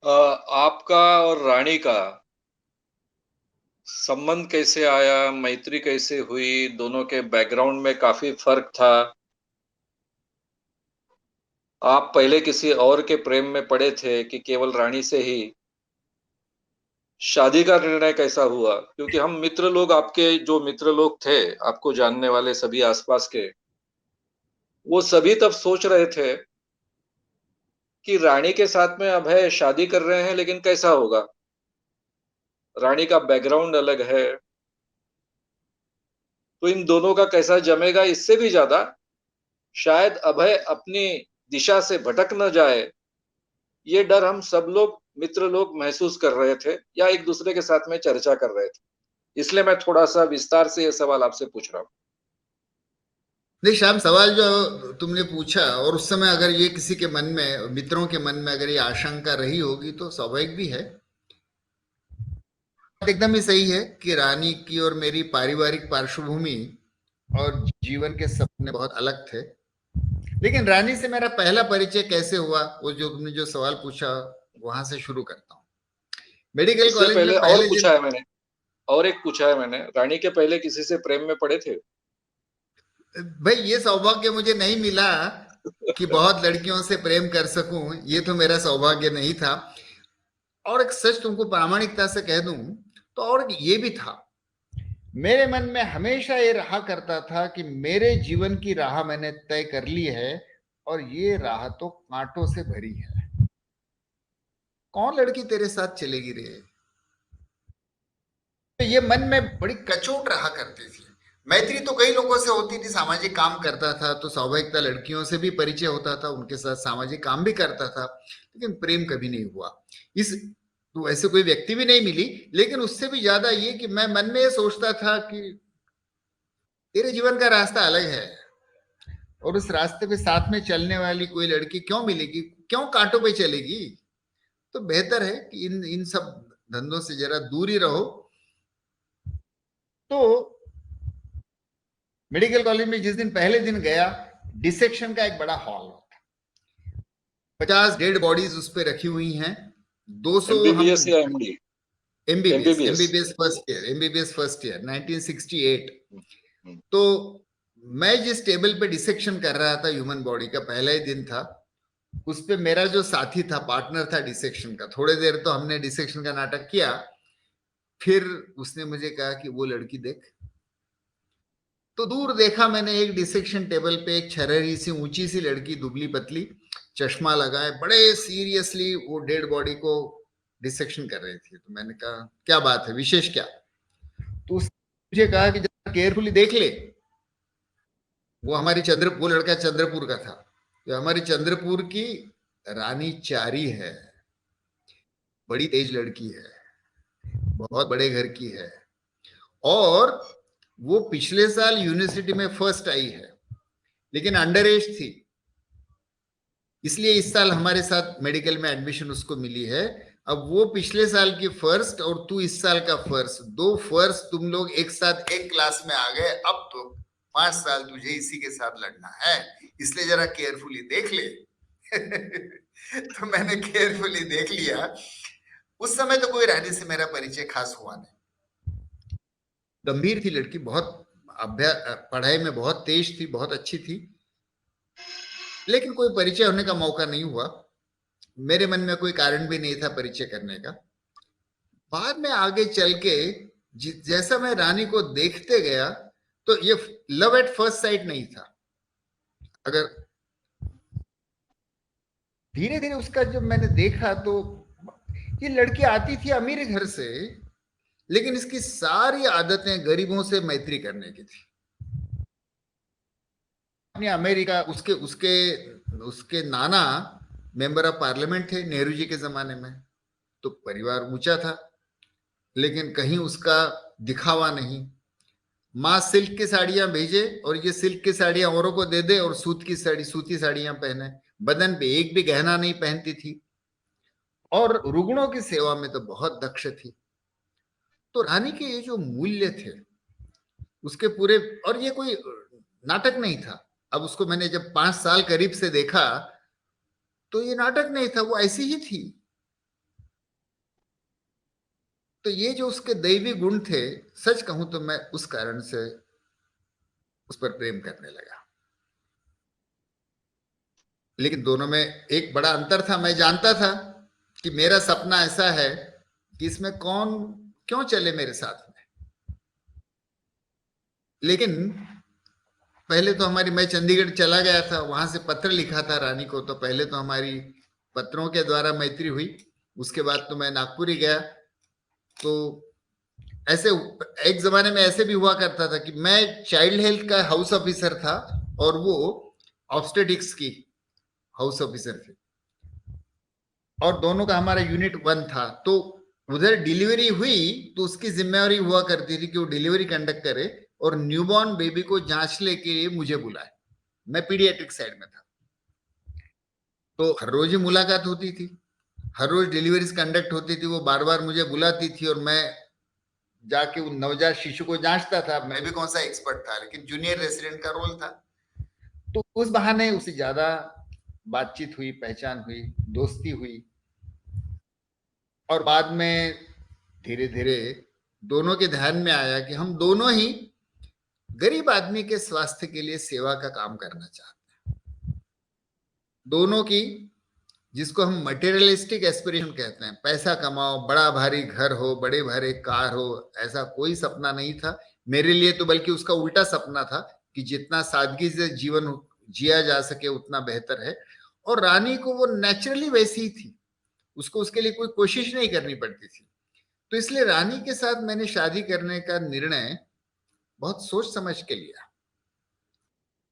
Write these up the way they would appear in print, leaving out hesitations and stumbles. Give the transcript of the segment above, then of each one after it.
आपका और रानी का संबंध कैसे आया, मैत्री कैसे हुई? दोनों के बैकग्राउंड में काफी फर्क था। आप पहले किसी और के प्रेम में पड़े थे कि केवल रानी से ही शादी का निर्णय कैसा हुआ? क्योंकि हम मित्र लोग, आपके जो मित्र लोग थे, आपको जानने वाले सभी आसपास के, वो सभी तब सोच रहे थे कि रानी के साथ में अभय शादी कर रहे हैं, लेकिन कैसा होगा? रानी का बैकग्राउंड अलग है, तो इन दोनों का कैसा जमेगा? इससे भी ज्यादा शायद अभय अपनी दिशा से भटक न जाए, ये डर हम सब लोग मित्र लोग महसूस कर रहे थे या एक दूसरे के साथ में चर्चा कर रहे थे। इसलिए मैं थोड़ा सा विस्तार से ये सवाल आपसे पूछ रहा हूँ। नहीं श्याम, सवाल जो तुमने पूछा और उस समय अगर ये किसी के मन में, मित्रों के मन में अगर ये आशंका रही होगी तो स्वाभाविक भी है। बात एकदम ही सही है कि रानी की और मेरी पारिवारिक पार्श्वभूमि और जीवन के सपने बहुत अलग थे। लेकिन रानी से मेरा पहला परिचय कैसे हुआ, वो जो तुमने जो सवाल पूछा, वहां से शुरू करता हूँ। मेडिकल उससे कॉलेज में पहले और पहले पूछा दिन। है मैंने, और एक पूछा है मैंने, रानी के पहले किसी से प्रेम में पड़े थे? भाई ये सौभाग्य मुझे नहीं मिला कि बहुत लड़कियों से प्रेम कर सकूं, ये तो मेरा सौभाग्य नहीं था। और एक सच तुमको प्रामाणिकता से कह दूं तो और ये भी था, मेरे मन में हमेशा ये रहा करता था कि मेरे जीवन की राह मैंने तय कर ली है और ये राह तो कांटों से भरी है। कौन लड़की तेरे साथ चलेगी रे? तो ये मन में बड़ी कचोट रहा करती थी। मैत्री तो कई लोगों से होती थी, सामाजिक काम करता था तो स्वाभाविकता लड़कियों से भी परिचय होता था, उनके साथ सामाजिक काम भी करता था, लेकिन प्रेम कभी नहीं हुआ। इस तो ऐसे कोई व्यक्ति भी नहीं मिली, लेकिन उससे भी ज्यादा ये कि मैं मन में ये सोचता था कि तेरे जीवन का रास्ता अलग है और उस रास्ते पे साथ में चलने वाली कोई लड़की क्यों मिलेगी, क्यों कांटों पे चलेगी? तो बेहतर है कि इन इन सब धंधों से जरा दूर ही रहो। तो मेडिकल कॉलेज में जिस दिन पहले दिन गया, डिसेक्शन का एक बड़ा हॉल होता, 50 डेड बॉडीज उस पर रखी हुई हैं, 200 हम। एमबीबीएस या MD? MBBS MBBS. MBBS first year, MBBS first year 1968। तो मैं जिस टेबल पे डिसेक्शन कर रहा था ह्यूमन बॉडी का, पहला ही दिन था, उस पे मेरा जो साथी था, पार्टनर था डिसेक्शन का, थोड़ी देर तो हमने डिसेक्शन का नाटक किया। फिर उसने मुझे कहा कि वो लड़की देख। तो दूर देखा मैंने, एक डिसेक्शन टेबल पे एक छरहरी सी ऊंची सी लड़की, दुबली पतली, चश्मा लगाए, बड़े सीरियसली वो डेड बॉडी को डिसेक्शन कर रही थी। तो मैंने कहा क्या बात है, विशेष क्या? तो उसने मुझे कहा कि जरा केयरफुली देख ले, वो लड़का चंद्रपुर का था, तो हमारी चंद्रपुर की रानी चारी है, बड़ी तेज लड़की है, बहुत बड़े घर की है, और वो पिछले साल यूनिवर्सिटी में फर्स्ट आई है, लेकिन अंडर एज थी, इसलिए इस साल हमारे साथ मेडिकल में एडमिशन उसको मिली है। अब वो पिछले साल की फर्स्ट और तू इस साल का फर्स्ट, दो फर्स्ट तुम लोग एक साथ एक क्लास में आ गए, अब तो 5 साल तुझे इसी के साथ लड़ना है, इसलिए जरा केयरफुली देख ले। तो मैंने केयरफुली देख लिया। उस समय तो कोई रानी से मेरा परिचय खास हुआ नहीं। गंभीर थी लड़की, बहुत अभ्यास, पढ़ाई में बहुत तेज थी, बहुत अच्छी थी, लेकिन कोई परिचय होने का मौका नहीं हुआ। मेरे मन में कोई कारण भी नहीं था परिचय करने का। बाद में आगे चल के जैसा मैं रानी को देखते गया, तो ये लव एट फर्स्ट साइट नहीं था। अगर धीरे धीरे उसका जब मैंने देखा, तो ये लड़की आती थी अमीर घर से, लेकिन इसकी सारी आदतें गरीबों से मैत्री करने की थी। अपने अमेरिका, उसके उसके उसके नाना मेंबर ऑफ पार्लियामेंट थे नेहरू जी के जमाने में, तो परिवार ऊंचा था, लेकिन कहीं उसका दिखावा नहीं। माँ सिल्क की साड़ियां भेजे और ये सिल्क की साड़ियां औरों को दे दे, और सूती साड़ियां पहने, बदन पे एक भी गहना नहीं पहनती थी, और रुग्णों की सेवा में तो बहुत दक्ष थी। तो रानी के ये जो मूल्य थे उसके पूरे, और ये कोई नाटक नहीं था। अब उसको मैंने जब 5 साल करीब से देखा, तो ये नाटक नहीं था, वो ऐसी ही थी। तो ये जो उसके दैवी गुण थे, सच कहूं तो मैं उस कारण से उस पर प्रेम करने लगा। लेकिन दोनों में एक बड़ा अंतर था। मैं जानता था कि मेरा सपना ऐसा है कि इसमें कौन क्यों चले मेरे साथ में। लेकिन पहले तो मैं चंडीगढ़ चला गया था, वहां से पत्र लिखा था रानी को, तो पहले तो हमारी पत्रों के द्वारा मैत्री हुई। उसके बाद तो मैं नागपुर ही गया। तो ऐसे एक जमाने में ऐसे भी हुआ करता था कि मैं चाइल्ड हेल्थ का हाउस ऑफिसर था और वो ऑब्स्टेटिक्स की हाउस ऑफिसर थे, और दोनों का हमारा यूनिट 1 था। तो उधर डिलीवरी हुई तो उसकी जिम्मेवारी हुआ करती थी कि वो डिलीवरी कंडक्ट करे और न्यूबॉर्न बेबी को जांच लेके मुझे बुलाए। मैं पीडियाट्रिक साइड में था, तो हर रोज ही मुलाकात होती थी, हर रोज डिलीवरीज कंडक्ट होती थी। वो बार बार मुझे बुलाती थी और मैं जाके उन नवजात शिशु को जांचता था। मैं भी कौन सा एक्सपर्ट था, लेकिन जूनियर रेसिडेंट का रोल था। तो उस बहाने उससे ज्यादा बातचीत हुई, पहचान हुई, दोस्ती हुई। और बाद में धीरे धीरे दोनों के ध्यान में आया कि हम दोनों ही गरीब आदमी के स्वास्थ्य के लिए सेवा का काम करना चाहते हैं। दोनों की, जिसको हम मटेरियलिस्टिक एस्पिरेशन कहते हैं, पैसा कमाओ, बड़ा भारी घर हो, बड़े भारी कार हो, ऐसा कोई सपना नहीं था मेरे लिए। तो बल्कि उसका उल्टा सपना था कि जितना सादगी से जीवन जिया जा सके उतना बेहतर है। और रानी को वो नेचुरली वैसी ही थी, उसको उसके लिए कोई कोशिश नहीं करनी पड़ती थी। तो इसलिए रानी के साथ मैंने शादी करने का निर्णय बहुत सोच समझ के लिया।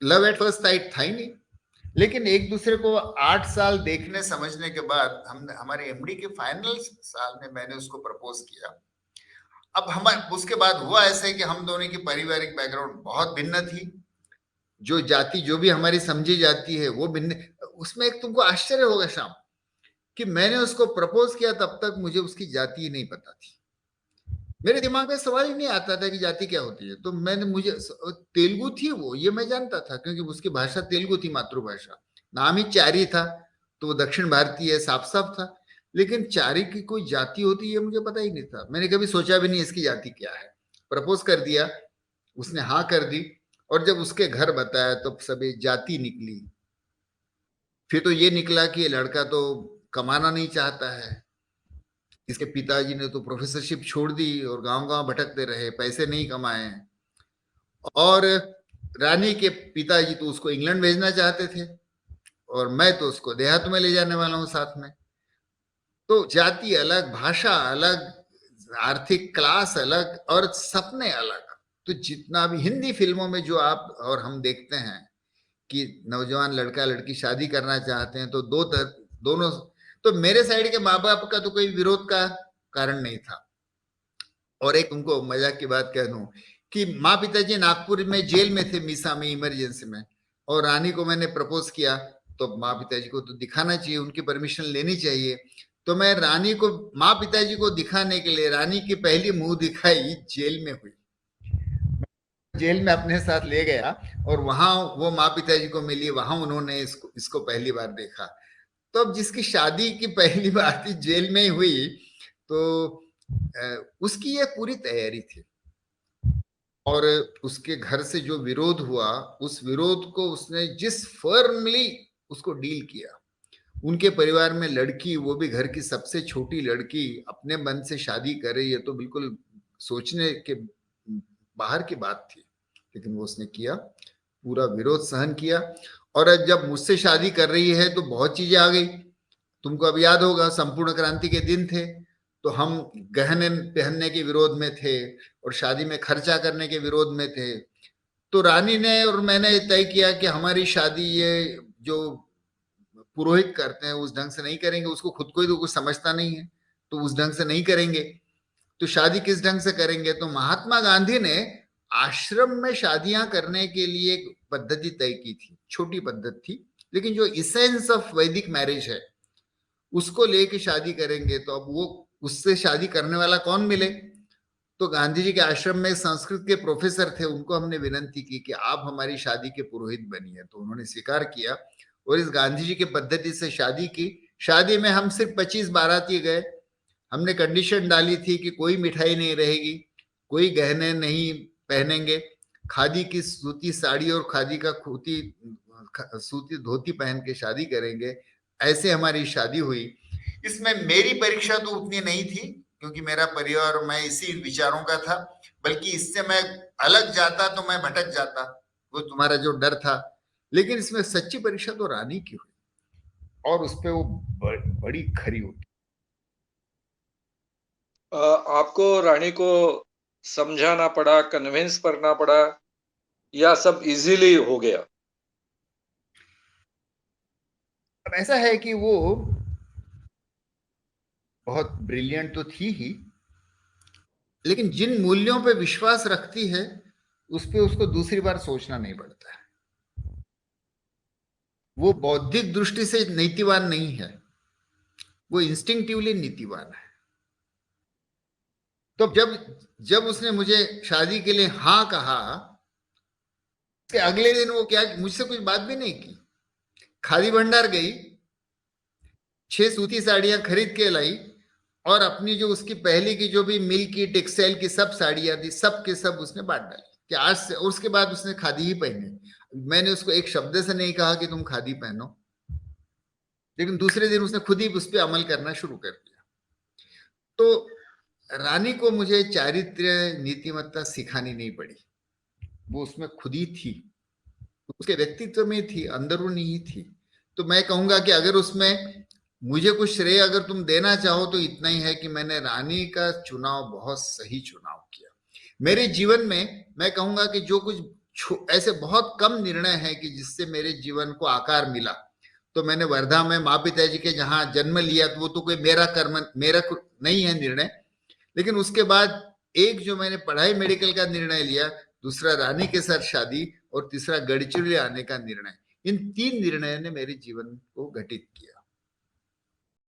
लव एट फर्स्ट साइट था ही नहीं, लेकिन एक दूसरे को 8 साल देखने समझने के बाद हमने हमारे एमडी के फाइनल साल में मैंने उसको प्रपोज किया। अब हम उसके बाद हुआ ऐसे कि हम दोनों की पारिवारिक बैकग्राउंड बहुत भिन्न थी। जो जाति जो भी हमारी समझी जाती है वो भिन्न। उसमें एक तुमको आश्चर्य होगा श्याम, कि मैंने उसको प्रपोज किया तब तक मुझे उसकी जाति ही नहीं पता थी। मेरे दिमाग में सवाल ही नहीं आता था कि जाति क्या होती है। तो मुझे तेलुगु थी वो, ये मैं जानता था, क्योंकि उसकी भाषा तेलुगु थी, मातृभाषा। नाम ही चारी था, तो वो दक्षिण भारतीय साफ साफ था। लेकिन चारी की कोई जाति होती है मुझे पता ही नहीं था। मैंने कभी सोचा भी नहीं इसकी जाति क्या है। प्रपोज कर दिया, उसने हाँ कर दी। और जब उसके घर बताया तो सभी जाति निकली। फिर तो ये निकला कि ये लड़का तो कमाना नहीं चाहता है। इसके पिताजी ने तो प्रोफेसरशिप छोड़ दी और गांव-गांव भटकते रहे, पैसे नहीं कमाए। और रानी के पिताजी तो उसको इंग्लैंड भेजना चाहते थे और मैं तो उसको देहात में ले जाने वाला हूं साथ में। तो जाति अलग, भाषा अलग, आर्थिक क्लास अलग और सपने अलग। तो जितना भी हिंदी फिल्मों में जो आप और हम देखते हैं कि नौजवान लड़का लड़की शादी करना चाहते हैं, तो दोनों। तो मेरे साइड के माँ बाप का तो कोई विरोध का कारण नहीं था। और एक तुमको मजाक की बात कह दूं कि माँ पिताजी नागपुर में जेल में थे, मीसा में, इमरजेंसी में। और रानी को मैंने प्रपोज किया, तो माँ पिताजी को तो दिखाना चाहिए, उनकी परमिशन लेनी चाहिए। तो मैं रानी को, माँ पिताजी को दिखाने के लिए रानी की पहली मुंह दिखाई जेल में हुई। जेल में अपने साथ ले गया और वहां वो माँ पिताजी को मिली, वहां उन्होंने इसको पहली बार देखा। तो अब जिसकी शादी की पहली बार थी जेल में ही हुई, तो उसकी ये पूरी तैयारी थी। और उसके घर से जो विरोध हुआ, उस विरोध को उसने जिस फर्मली उसको डील किया। उनके परिवार में लड़की, वो भी घर की सबसे छोटी लड़की, अपने मन से शादी करे, ये तो बिल्कुल सोचने के बाहर की बात थी। लेकिन वो उसने किया, पूरा विरोध सहन किया। और जब मुझसे शादी कर रही है तो बहुत चीजें आ गई। तुमको अब याद होगा, संपूर्ण क्रांति के दिन थे, तो हम गहने पहनने के विरोध में थे और शादी में खर्चा करने के विरोध में थे। तो रानी ने और मैंने तय किया कि हमारी शादी ये जो पुरोहित करते हैं उस ढंग से नहीं करेंगे। उसको खुद को ही तो कुछ समझता नहीं है, तो उस ढंग से नहीं करेंगे। तो शादी किस ढंग से करेंगे? तो महात्मा गांधी ने आश्रम में शादियां करने के लिए एक पद्धति तय की थी, छोटी पद्धति थी, लेकिन जो इसेंस ऑफ वैदिक मैरिज है उसको लेके शादी करेंगे। तो अब वो उससे शादी करने वाला कौन मिले? तो गांधी जी के आश्रम में संस्कृत के प्रोफेसर थे, उनको हमने विनती की कि आप हमारी शादी के पुरोहित बनिए। तो उन्होंने स्वीकार किया और इस गांधी जी की पद्धति से शादी की। शादी में हम सिर्फ 25 बाराती गए, हमने कंडीशन डाली थी कि कोई मिठाई नहीं रहेगी, कोई गहने नहीं पहनेंगे, खादी की सूती साड़ी और खादी का सूती धोती पहन के शादी करेंगे। ऐसे हमारी शादी हुई। इसमें मेरी परीक्षा तो उतनी नहीं थी, क्योंकि मेरा परिवार और मैं इसी विचारों का था, बल्कि इससे मैं अलग जाता तो मैं भटक जाता, वो तुम्हारा जो डर था। लेकिन इसमें सच्ची परीक्षा तो रानी की हुई, और उस पर वो बड़ी खरी होती। आपको रानी को समझाना पड़ा, कन्विंस करना पड़ा, या सब इजीली हो गया? अब ऐसा है कि वो बहुत ब्रिलियंट तो थी ही, लेकिन जिन मूल्यों पे विश्वास रखती है उस पे उसको दूसरी बार सोचना नहीं पड़ता है। वो बौद्धिक दृष्टि से नीतिवान नहीं है, वो इंस्टिंक्टिवली नीतिवान है। तो जब जब उसने मुझे शादी के लिए हाँ कहा, उसके अगले दिन वो क्या, मुझसे कुछ बात भी नहीं की, खादी भंडार गई, 6 सूती साड़ियां खरीद के लाई, और अपनी जो उसकी पहले की जो भी मिल की टेक्सटाइल की सब साड़ियां थी, सब के सब उसने बांट डाली कि आज से। उसके बाद उसने खादी ही पहनी। मैंने उसको एक शब्द से नहीं कहा कि तुम खादी पहनो, लेकिन दूसरे दिन उसने खुद ही उस पर अमल करना शुरू कर दिया। तो रानी को मुझे चारित्र्य नीतिमत्ता सिखानी नहीं पड़ी, वो उसमें खुद ही थी, उसके व्यक्तित्व में थी, अंदरूनी ही थी। तो मैं कहूंगा कि अगर उसमें मुझे कुछ श्रेय अगर तुम देना चाहो तो इतना ही है कि मैंने रानी का चुनाव बहुत सही चुनाव किया। मेरे जीवन में मैं कहूंगा कि जो कुछ ऐसे बहुत कम निर्णय है कि जिससे मेरे जीवन को आकार मिला। तो मैंने वर्धा में माँ पिताजी के जहां जन्म लिया, तो वो तो कोई मेरा नहीं है निर्णय, लेकिन उसके बाद एक जो मैंने पढ़ाई मेडिकल का निर्णय लिया, दूसरा रानी के साथ शादी, और तीसरा गढ़चिरौली आने का निर्णय, इन 3 निर्णयों ने मेरे जीवन को घटित किया।